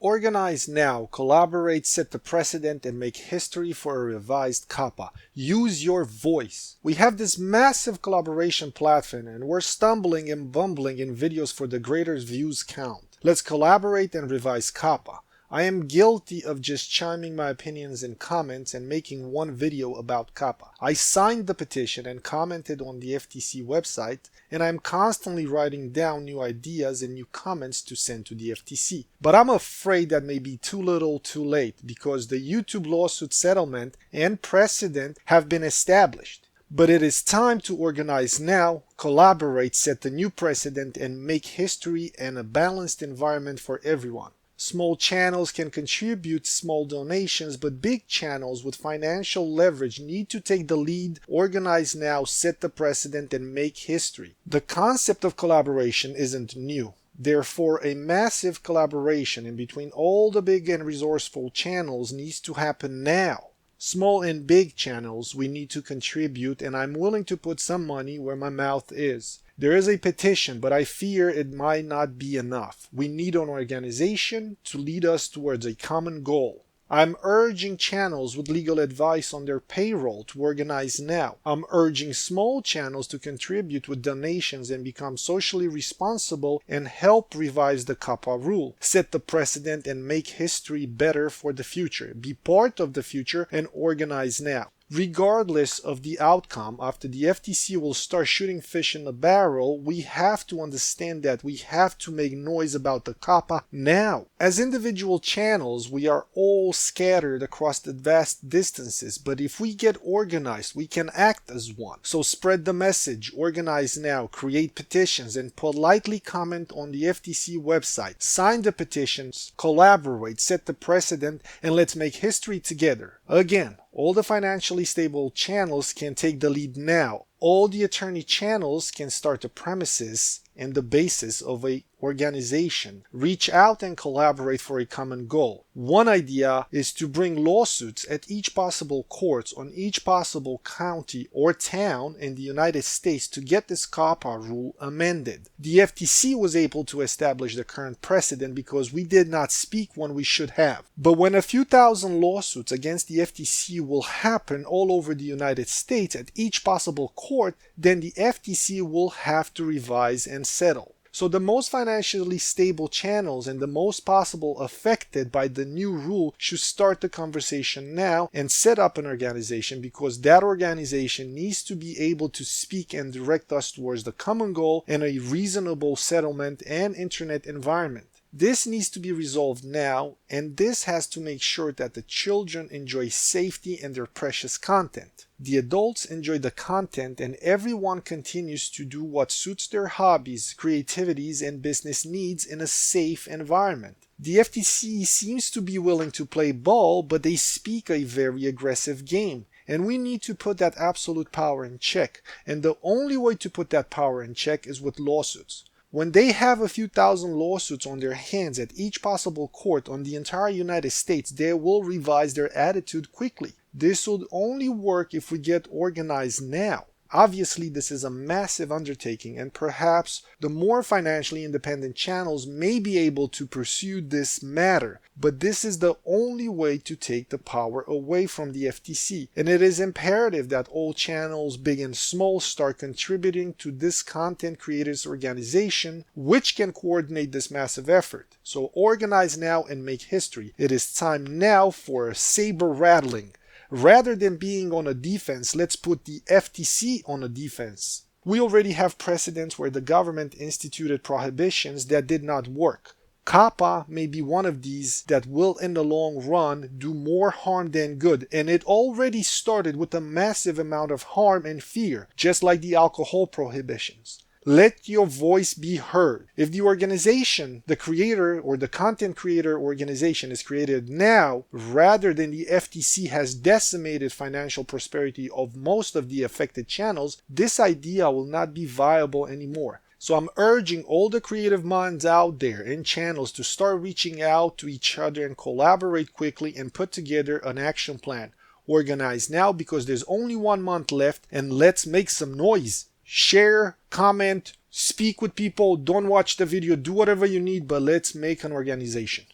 Organize now, collaborate, set the precedent, and make history for a revised Coppa. Use your voice. We have this massive collaboration platform and we're stumbling and bumbling in videos for the greater views count. Let's collaborate and revise Coppa. I am guilty of just chiming my opinions in comments and making one video about Coppa. I signed the petition and commented on the FTC website, and I'm constantly writing down new ideas and new comments to send to the FTC. But I'm afraid that may be too little too late because the YouTube lawsuit settlement and precedent have been established. But it is time to organize now, collaborate, set the new precedent, and make history and a balanced environment for everyone. Small channels can contribute small donations, but big channels with financial leverage need to take the lead, organize now, set the precedent, and make history. The concept of collaboration isn't new. Therefore, a massive collaboration in between all the big and resourceful channels needs to happen now. Small and big channels, we need to contribute, and I'm willing to put some money where my mouth is. There is a petition, but I fear it might not be enough. We need an organization to lead us towards a common goal. I'm urging channels with legal advice on their payroll to organize now. I'm urging small channels to contribute with donations and become socially responsible and help revise the Coppa rule, set the precedent, and make history better for the future. Be part of the future and organize now. Regardless of the outcome, after the FTC will start shooting fish in the barrel, we have to understand that we have to make noise about the Coppa now. As individual channels, we are all scattered across the vast distances, but if we get organized, we can act as one. So spread the message, organize now, create petitions, and politely comment on the FTC website. Sign the petitions, collaborate, set the precedent, and let's make history together. Again, all the financially stable channels can take the lead now. All the attorney channels can start the premises and the basis of a organization. Reach out and collaborate for a common goal. One idea is to bring lawsuits at each possible court on each possible county or town in the United States to get this Coppa rule amended. The FTC was able to establish the current precedent because we did not speak when we should have. But when a few thousand lawsuits against the FTC will happen all over the United States at each possible court, then the FTC will have to revise and settle. So the most financially stable channels and the most possible affected by the new rule should start the conversation now and set up an organization, because that organization needs to be able to speak and direct us towards the common goal and a reasonable settlement and internet environment. This needs to be resolved now, and this has to make sure that the children enjoy safety and their precious content. The adults enjoy the content, and everyone continues to do what suits their hobbies, creativities, and business needs in a safe environment. The FTC seems to be willing to play ball, but they speak a very aggressive game. And we need to put that absolute power in check. And the only way to put that power in check is with lawsuits. When they have a few thousand lawsuits on their hands at each possible court on the entire United States, they will revise their attitude quickly. This will only work if we get organized now. Obviously, this is a massive undertaking, and perhaps the more financially independent channels may be able to pursue this matter, but this is the only way to take the power away from the FTC, and it is imperative that all channels, big and small, start contributing to this content creators organization, which can coordinate this massive effort. So organize now and make history. It is time now for a saber rattling. Rather than being on a defense, let's put the FTC on a defense. We already have precedents where the government instituted prohibitions that did not work. Coppa may be one of these that will in the long run do more harm than good, and it already started with a massive amount of harm and fear, just like the alcohol prohibitions. Let your voice be heard. If the organization, the creator or the content creator organization is created now, rather than the FTC has decimated financial prosperity of most of the affected channels, this idea will not be viable anymore. So I'm urging all the creative minds out there and channels to start reaching out to each other and collaborate quickly and put together an action plan. Organize now, because there's only 1 month left, and let's make some noise. Share, comment, speak with people, don't watch the video, do whatever you need, but let's make an organization.